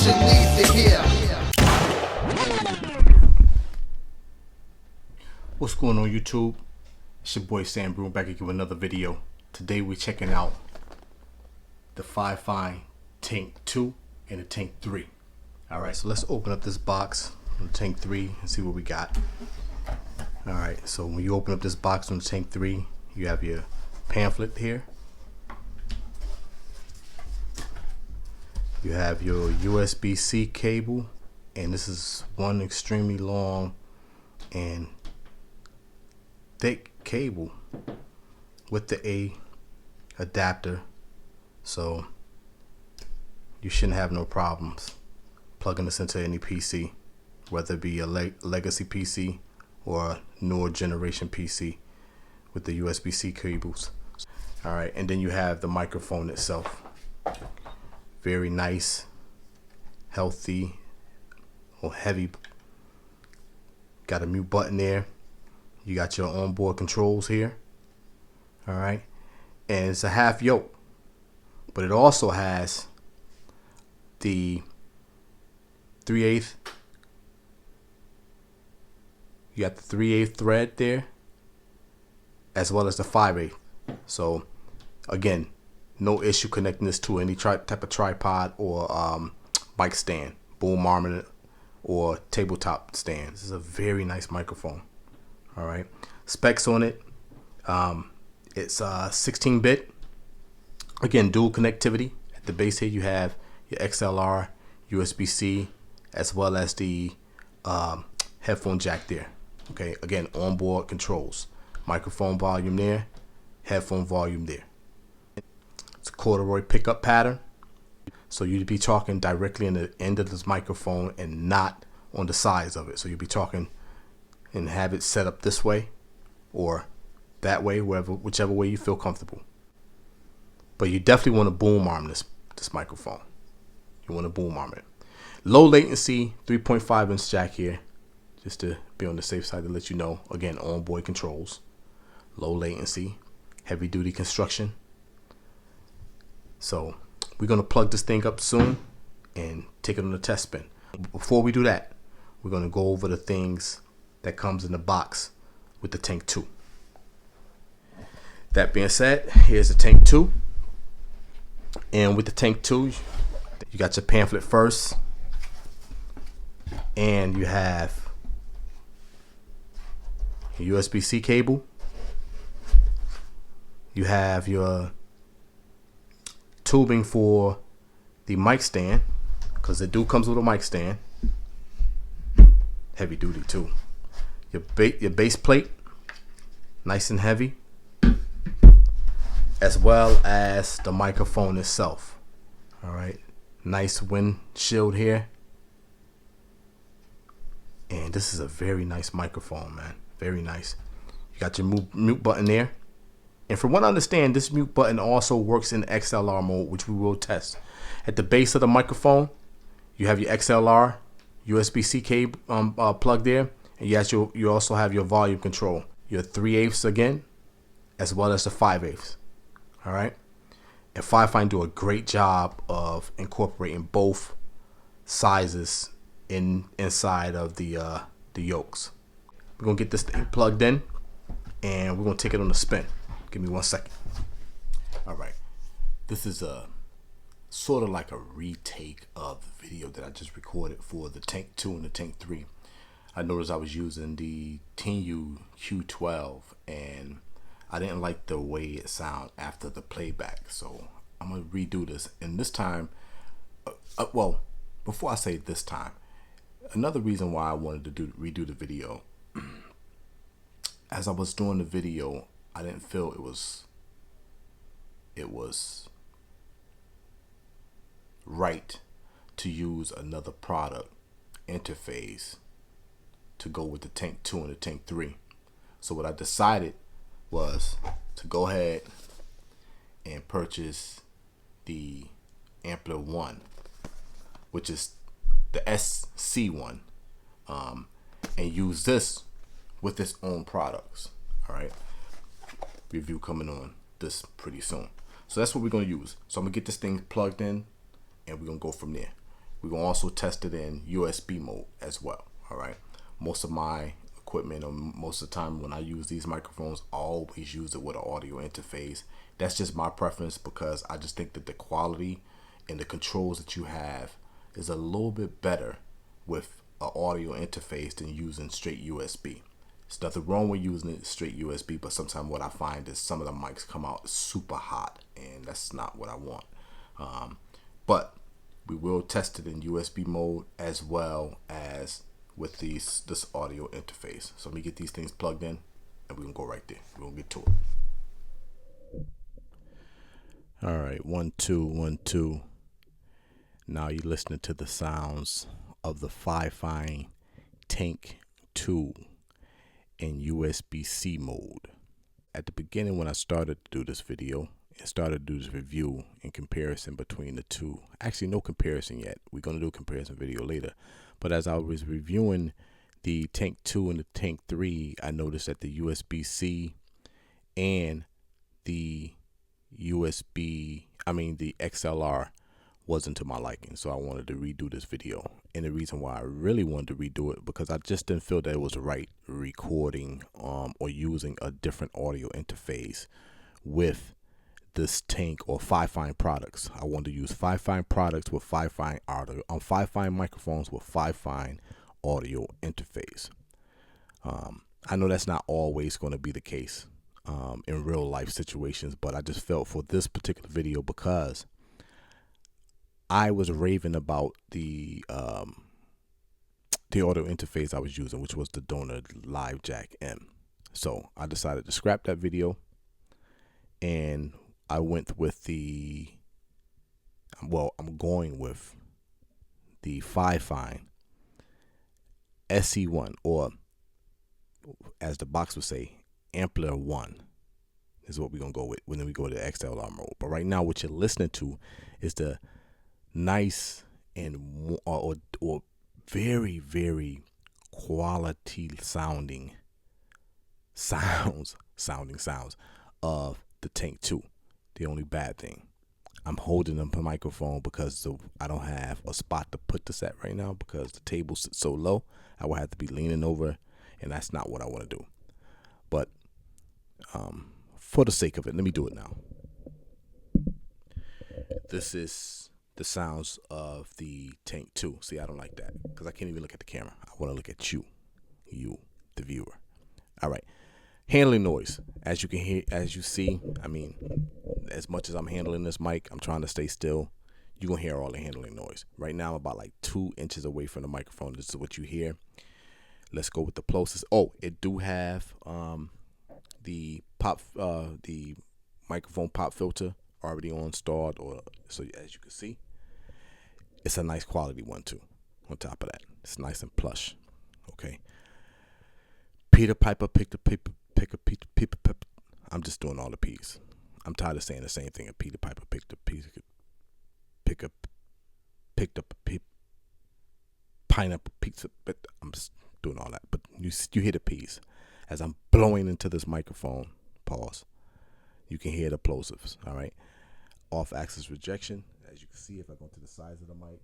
nation need to hear. What's going on YouTube? It's your boy Sambroome back again with another video. Today we're checking out the FIFINE Tank 2 and the Tank 3. Alright, so let's open up this box on the Tank 3 and see what we got. Alright, so when you open up this box on the Tank 3, you have your pamphlet here. You have your USB-C cable, and this is one extremely long and thick cable with the A adapter, so you shouldn't have no problems plugging this into any PC, whether it be a legacy PC or a newer generation PC with the USB-C cables. Alright, and then you have the microphone itself. Very nice, healthy, or heavy. Got a mute button there. You got your onboard controls here. Alright, and it's a half yoke, but it also has the 3/8. You got the 3/8 thread there, as well as the 5/8. So again, no issue connecting this to any type of tripod or mic stand, boom arm or tabletop stand. This is a very nice microphone. All right, specs on it. It's 16-bit. Again, dual connectivity. At the base here, you have your XLR, USB-C, as well as the headphone jack there. Okay, again, onboard controls. Microphone volume there, headphone volume there. It's a corduroy pickup pattern, so you'd be talking directly in the end of this microphone and not on the sides of it. So you'd be talking and have it set up this way or that way, whichever way you feel comfortable. But you definitely want to boom arm this microphone. You want to boom arm it. Low latency 3.5-inch jack here, just to be on the safe side to let you know. Again, onboard controls. Low latency, heavy duty construction. So we're going to plug this thing up soon and take it on a test spin. Before we do that, we're going to go over the things that comes in the box with the Tank 2. That being said, here's the Tank 2. And with the Tank 2, you got your pamphlet first, and you have your USB-C cable. You have your tubing for the mic stand, because it do comes with a mic stand. Heavy duty too. Your base plate, nice and heavy, as well as the microphone itself. All right, nice windshield here, and this is a very nice microphone, man. Very nice. You got your mute button there, and from what I understand, this mute button also works in XLR mode, which we will test. At the base of the microphone, you have your XLR USB-C cable plug there. And you also have your volume control, your 3/8 again, as well as the 5/8. All right, and FIFINE do a great job of incorporating both sizes inside of the yokes. We're gonna get this thing plugged in, and we're gonna take it on a spin. Give me 1 second. All right, this is a sort of like a retake of the video that I just recorded for the Tank 2 and the Tank 3. I noticed I was using the TU Q12 and I didn't like the way it sounded after the playback, so I'm gonna redo this. And this time, well, before I say this time, another reason why I wanted to redo the video, as I was doing the video, I didn't feel it was right to use another product interface to go with the Tank 2 and the Tank 3. So what I decided was to go ahead and purchase the Ampler 1, which is the SC one, and use this with its own products. All right, review coming on this pretty soon. So that's what we're gonna use. So I'm gonna get this thing plugged in, and we're gonna go from there. We're gonna also test it in USB mode as well. All right. Most of my equipment, or most of the time when I use these microphones, I always use it with an audio interface. That's just my preference because I just think that the quality and the controls that you have is a little bit better with an audio interface than using straight USB. There's nothing wrong with using it straight USB, but sometimes what I find is some of the mics come out super hot, and that's not what I want. But we will test it in USB mode as well as with this audio interface. So let me get these things plugged in, and we're gonna go right there. We're gonna get to it. All right, 1 2 1 2. Now you're listening to the sounds of the FIFINE Tank 2 in USB-C mode. At the beginning, when I started to do this video and started to do this review in comparison between the two, actually no comparison yet, we're going to do a comparison video later, but as I was reviewing the Tank 2 and the Tank 3, I noticed that the USB-C and the the XLR wasn't to my liking, so I wanted to redo this video. And the reason why I really wanted to redo it, because I just didn't feel that it was the right recording or using a different audio interface with this Tank or FIFINE products. I wanted to use FIFINE products with FIFINE audio on FIFINE microphones with FIFINE audio interface. I know that's not always going to be the case in real life situations, but I just felt for this particular video, because I was raving about the audio interface I was using, which was the Donor Live Jack M. So I decided to scrap that video, and I went with I'm going with the FIFINE SE1, or as the box would say, Ampler 1 is what we're going to go with when we go to XLR mode. But right now what you're listening to is the nice and or very, very quality sounding sounds of the Tank 2. The only bad thing, I'm holding the microphone because I don't have a spot to put this at right now because the table sits so low. I will have to be leaning over, and that's not what I want to do. But for the sake of it, let me do it now. This is the sounds of the Tank 2. See, I don't like that because I can't even look at the camera. I want to look at you, the viewer. All right. Handling noise, as you can hear, as you see, I mean, as much as I'm handling this mic, I'm trying to stay still. You're going to hear all the handling noise. Right now, I'm about like 2 inches away from the microphone. This is what you hear. Let's go with the closest. Oh, it do have the microphone pop filter already installed, or so as you can see. It's a nice quality one too. On top of that, it's nice and plush. Okay. Peter Piper picked a Peter. I'm just doing all the P's. I'm tired of saying the same thing. Peter Piper picked a pineapple pizza. But I'm just doing all that. But you hear the P's as I'm blowing into this microphone. Pause. You can hear the plosives. All right. Off-axis rejection. As you can see, if I go to the sides of the mic,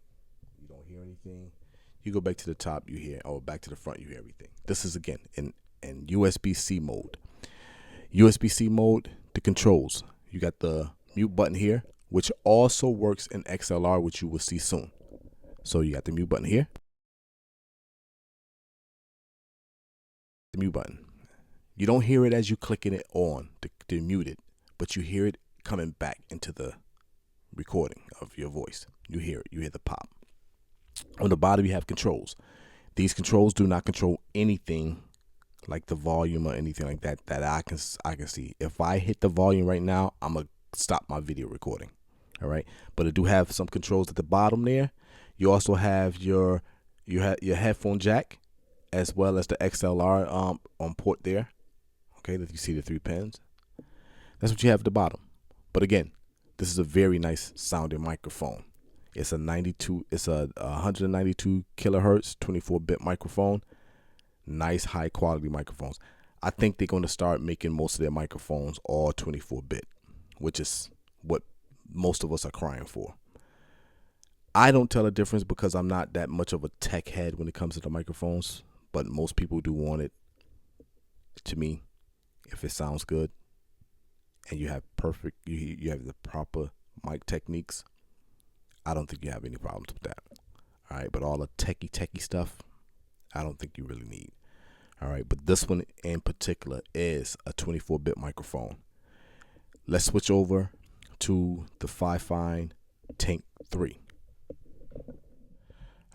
you don't hear anything. You go back to the top, you hear, or back to the front, you hear everything. This is again in USB-C mode. USB-C mode, the controls. You got the mute button here, which also works in XLR, which you will see soon. So you got the mute button here. The mute button. You don't hear it as you clicking it on to mute it, but you hear it coming back into the recording of your voice. You hear it. You hear the pop. On the bottom, you have controls. These controls do not control anything like the volume or anything like that I can see. If I hit the volume right now, I'm gonna stop my video recording. All right, but it do have some controls at the bottom there. You also have your headphone jack, as well as the XLR on port there. Okay, that you see the 3 pins. That's what you have at the bottom. But again, this is a very nice sounding microphone. It's a 192 kilohertz 24-bit microphone. Nice high quality microphones. I think they're going to start making most of their microphones all 24-bit, which is what most of us are crying for. I don't tell a difference because I'm not that much of a tech head when it comes to the microphones, but most people do want it. To me, if it sounds good and you have you have the proper mic techniques, I don't think you have any problems with that. All right, but all the techie stuff, I don't think you really need. All right, but this one in particular is a 24-bit microphone. Let's switch over to the FIFINE Tank 3.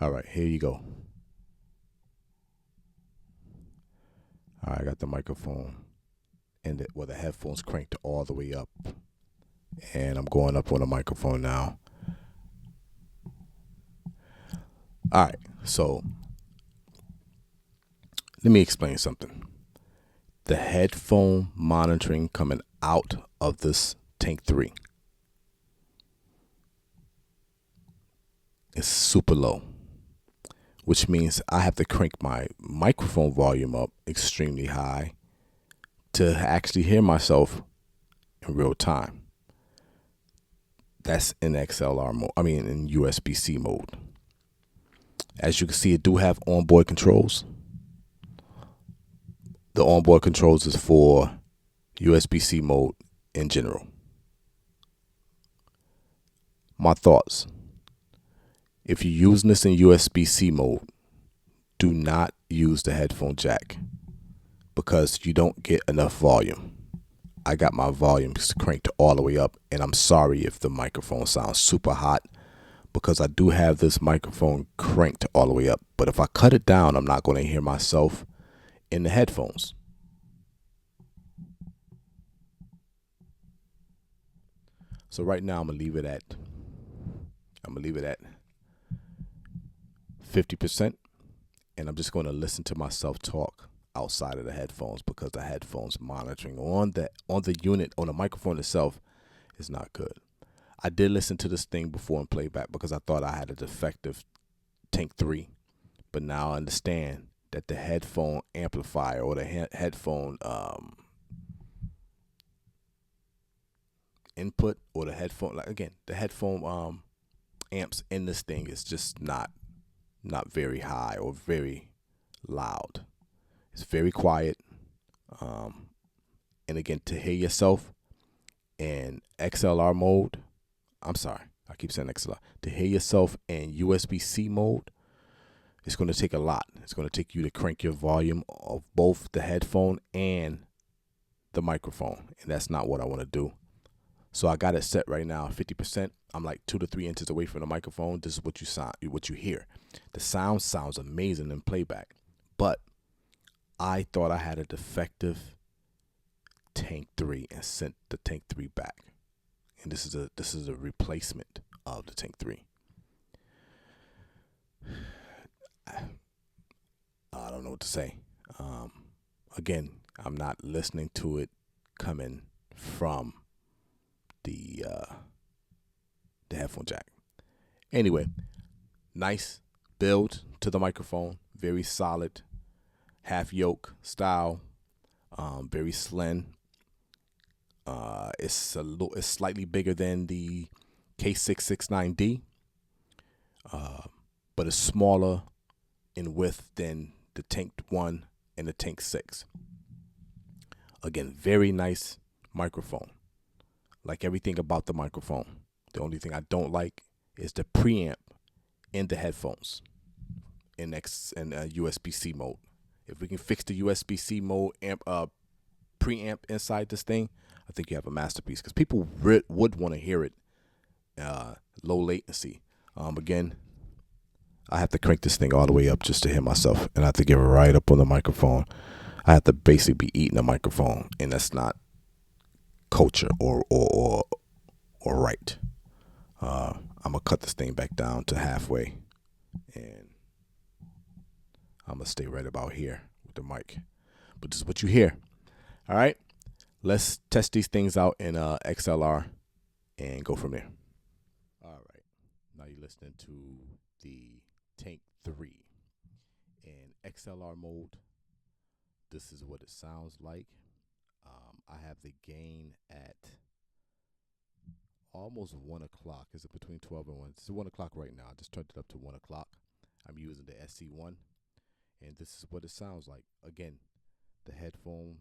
All right, here you go. All right, I got the microphone and the headphones cranked all the way up. And I'm going up on the microphone now. All right, so let me explain something. The headphone monitoring coming out of this Tank 3 is super low, which means I have to crank my microphone volume up extremely high to actually hear myself in real time. That's in XLR mode, in USB-C mode. As you can see, it do have onboard controls. The onboard controls is for USB-C mode in general. My thoughts. If you're using this in USB-C mode, do not use the headphone jack because you don't get enough volume. I got my volume cranked all the way up, and I'm sorry if the microphone sounds super hot because I do have this microphone cranked all the way up. But if I cut it down, I'm not going to hear myself in the headphones. So right now I'm gonna leave it at 50%, and I'm just going to listen to myself talk outside of the headphones because the headphones monitoring on the unit, on the microphone itself, is not good. I did listen to this thing before in playback because I thought I had a defective Tank 3, but now I understand that the headphone amplifier or the headphone input, or the headphone, the headphone amps in this thing is just not very high or very loud. It's very quiet. And again, to hear yourself in XLR mode, I'm sorry, I keep saying XLR. To hear yourself in USB-C mode, it's going to take a lot. It's going to take you to crank your volume of both the headphone and the microphone, and that's not what I want to do. So I got it set right now 50%. I'm like 2 to 3 inches away from the microphone. This is what you hear. The sound sounds amazing in playback, but I thought I had a defective Tank 3 and sent the Tank 3 back. And this is a replacement of the Tank 3. I don't know what to say. Again, I'm not listening to it coming from the headphone jack. Anyway, nice build to the microphone, very solid, half yoke style, very slim. It's slightly bigger than the K669D, but it's smaller in width than the Tank 1 and the Tank 6. Again, very nice microphone. Like everything about the microphone. The only thing I don't like is the preamp in the headphones in USB-C mode. If we can fix the USB-C mode preamp inside this thing, I think you have a masterpiece, because people would want to hear it low latency. Again, I have to crank this thing all the way up just to hear myself, and I have to give it right up on the microphone. I have to basically be eating the microphone, and that's not culture or right. I'm gonna cut this thing back down to halfway, and I'm gonna stay right about here with the mic. But this is what you hear. All right, let's test these things out in XLR and go from there. All right, now you're listening to the Tank 3 in XLR mode. This is what it sounds like. I have the gain at almost 1 o'clock. Is it between 12 and 1? It's 1 o'clock right now. I just turned it up to 1 o'clock. I'm using the SC1, and this is what it sounds like. Again, the headphone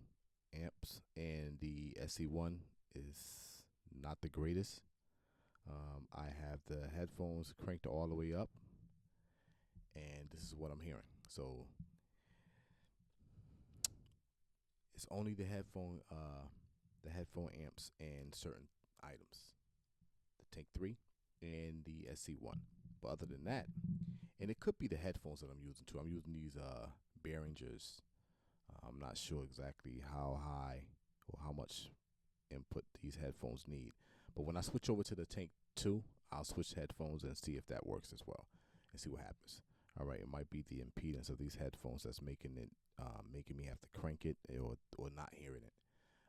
amps and the SC1 is not the greatest. I have the headphones cranked all the way up, and this is what I'm hearing. So it's only the headphone amps and certain items, the Tank 3 and the SC1. But other than that, and it could be the headphones that I'm using too. I'm using these Behringers. I'm not sure exactly how high or how much input these headphones need. But when I switch over to the Tank 2, I'll switch headphones and see if that works as well, and see what happens. All right, it might be the impedance of these headphones that's making it making me have to crank it or not hearing it.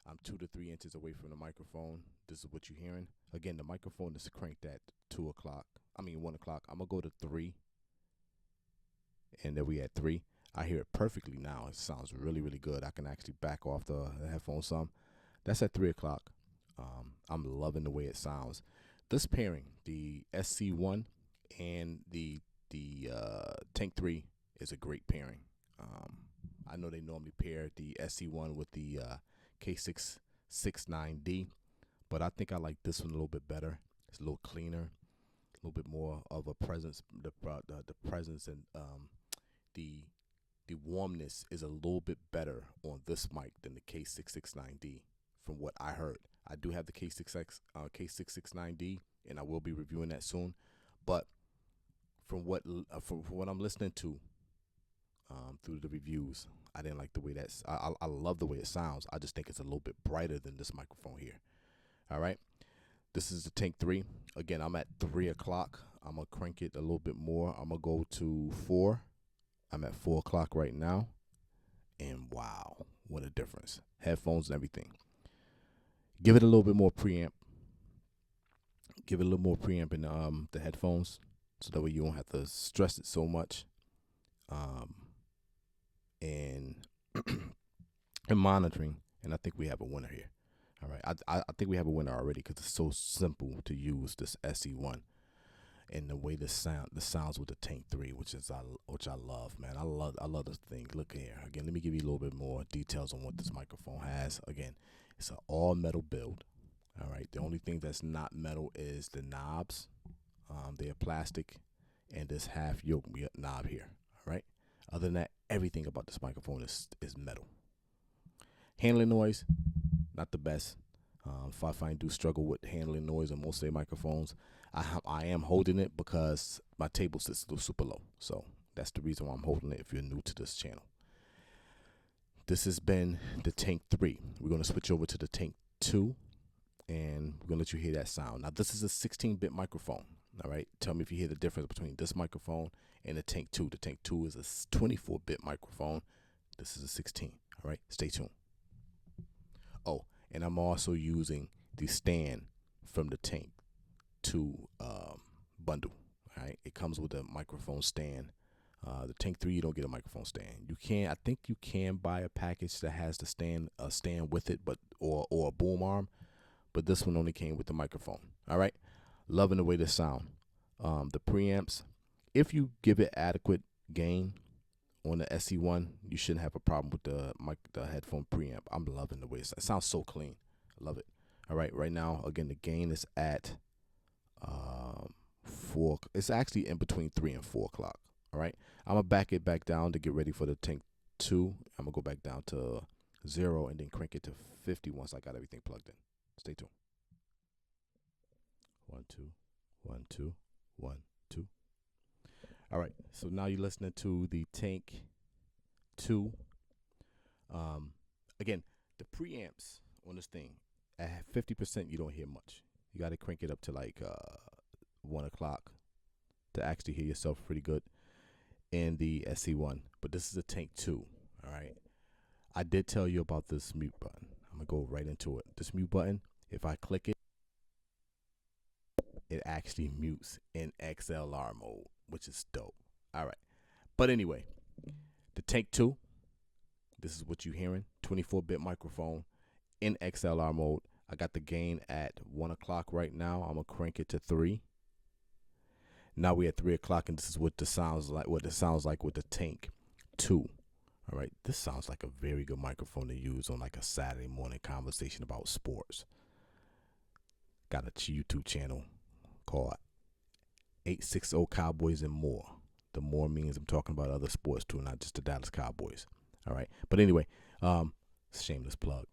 I'm 2 to 3 inches away from the microphone. This is what you're hearing. Again, the microphone is cranked at 1 o'clock. I'm gonna go to 3, and then we at 3. I hear it perfectly now. It sounds really, really good. I can actually back off the headphones some. That's at 3 o'clock. I'm loving the way it sounds. This pairing, the SC1 and the Tank 3, is a great pairing. I know they normally pair the SC1 with the K669D, but I think I like this one a little bit better. It's a little cleaner, a little bit more of a presence. The presence and the warmness is a little bit better on this mic than the K669D, from what I heard. I do have the K669D, and I will be reviewing that soon. But from what I'm listening to through the reviews, I didn't like the way that's. I love the way it sounds. I just think it's a little bit brighter than this microphone here. All right. This is the Tank 3. Again, I'm at 3 o'clock. I'm going to crank it a little bit more. I'm going to go to 4. I'm at 4 o'clock right now. And wow, what a difference. Headphones and everything. Give it a little bit more preamp. Give it a little more preamp in the headphones, so that way you won't have to stress it so much. And and monitoring. And I think we have a winner here. All right, I think we have a winner already, because it's so simple to use this SE1, and the way the sounds with the Tank 3, which I love, man. I love this thing. Look here again. Let me give you a little bit more details on what this microphone has. Again, it's an all metal build. All right, the only thing that's not metal is the knobs. They are plastic, and this half yoke knob here. All right. Other than that, everything about this microphone is metal. Handling noise, not the best. FIFINE do struggle with handling noise on most of their microphones. I am holding it because my table sits super low. So that's the reason why I'm holding it if you're new to this channel. This has been the Tank 3. We're going to switch over to the Tank 2, and we're going to let you hear that sound. Now, this is a 16-bit microphone. All right. Tell me if you hear the difference between this microphone and the Tank 2. The Tank 2 is a 24-bit microphone. This is a 16. All right. Stay tuned. Oh, and I'm also using the stand from the Tank 2 bundle. All right. It comes with a microphone stand. The Tank 3, you don't get a microphone stand. I think you can buy a package that has the stand with it, or a boom arm. But this one only came with the microphone. All right. Loving the way this sound. The preamps, if you give it adequate gain on the SE1, you shouldn't have a problem with the headphone preamp. I'm loving the way it sounds so clean. I love it. All right. Right now, again, the gain is at 4. It's actually in between 3 and 4 o'clock. All right. I'm going to back it back down to get ready for the Tank 2. I'm going to go back down to 0 and then crank it to 50 once I got everything plugged in. Stay tuned. 1 2 1 2 1 2. All right, so now you're listening to the Tank 2. Again, the preamps on this thing at 50%, you don't hear much. You got to crank it up to like 1 o'clock to actually hear yourself pretty good in the SC1. But this is a Tank 2. All right, I did tell you about this mute button. I'm gonna go right into it. This mute button, if I click it, it actually mutes in XLR mode, which is dope. All right. But anyway, the Tank 2, this is what you're hearing. 24-bit microphone in XLR mode. I got the gain at 1 o'clock right now. I'm gonna crank it to 3. Now we're at 3 o'clock, and this is what it sounds like. What it sounds like with the Tank 2. All right, this sounds like a very good microphone to use on like a Saturday morning conversation about sports. Got a YouTube channel called 860 Cowboys and More. The more means I'm talking about other sports too, not just the Dallas Cowboys. All right, but anyway, shameless plug.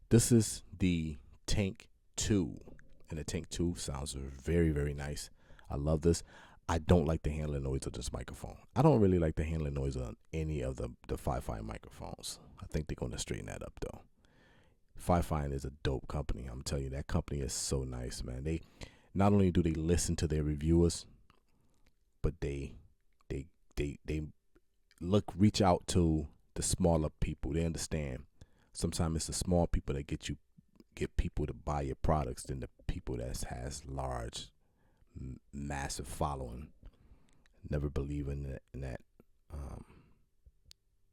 This is the Tank 2, and the Tank 2 sounds very, very nice. I love this. I don't like the handling noise of this microphone. I don't really like the handling noise on any of the FIFINE microphones. I think they're going to straighten that up though. FIFINE is a dope company. I'm telling you, that company is so nice, man. They not only do they listen to their reviewers, but they reach out to the smaller people. They understand sometimes it's the small people that get people to buy your products than the people that has large, massive following. Never believe in that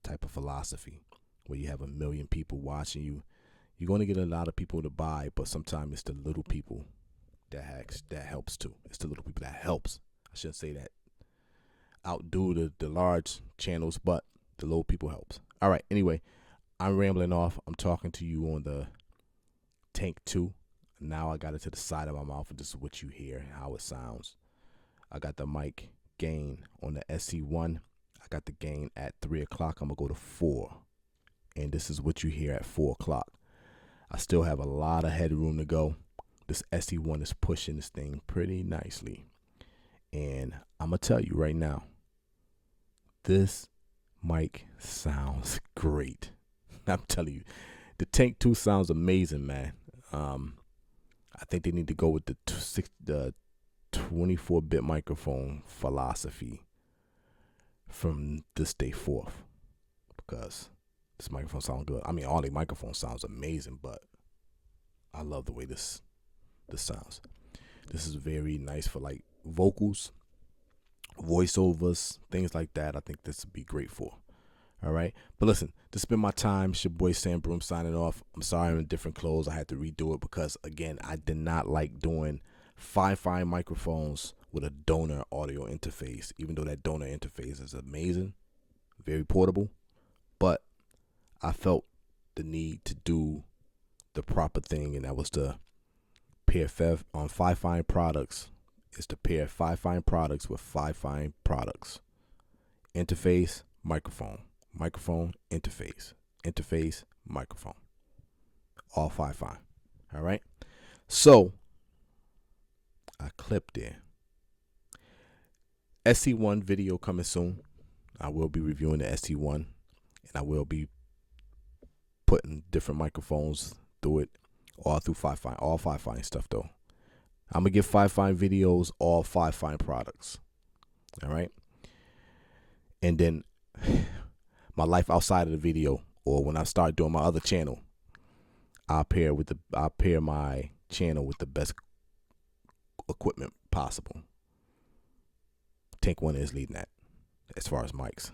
type of philosophy where you have 1 million people watching you. You're going to get a lot of people to buy, but sometimes it's the little people that helps too. It's the little people that helps. I shouldn't say that outdo the large channels, but the little people helps. All right, anyway, I'm rambling off. I'm talking to you on the Tank 2. Now I got it to the side of my mouth, and this is what you hear, how it sounds. I got the mic gain on the SC1. I got the gain at 3 o'clock. I'm going to go to 4. And this is what you hear at 4 o'clock. I still have a lot of headroom to go. This SC1 is pushing this thing pretty nicely. And I'm going to tell you right now, this mic sounds great. I'm telling you, the Tank 2 sounds amazing, man. I think they need to go with the 24-bit microphone philosophy from this day forth, because this microphone sounds good. I mean, all the microphone sounds amazing, but I love the way this sounds. This is very nice for like vocals, voiceovers, things like that. I think this would be great for. All right, but listen, this has been my time. It's your boy Sambroome signing off. I'm sorry I'm in different clothes. I had to redo it because, again, I did not like doing FIFINE microphones with a donor audio interface, even though that donor interface is amazing, very portable. But I felt the need to do the proper thing, and that was to pair on FIFINE products. Is to pair FIFINE products with FIFINE products. Interface, microphone. Microphone, interface, microphone. All FIFINE. All right. So I clipped there. SC1 video coming soon. I will be reviewing the SC1, and I will be putting different microphones through it, all through FIFINE, all FIFINE stuff though. I'm gonna give FIFINE videos, all FIFINE products. All right. And then my life outside of the video, or when I start doing my other channel, I'll pair my channel with the best equipment possible. Tank 1 is leading that as far as mics.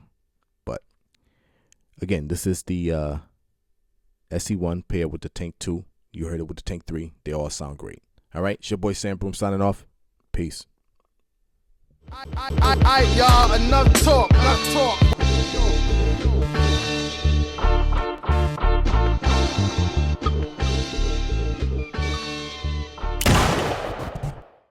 But again, this is the SC1 paired with the Tank 2. You heard it with the Tank 3. They all sound great. All right, it's your boy Sambroome signing off. Peace. Y'all, enough talk.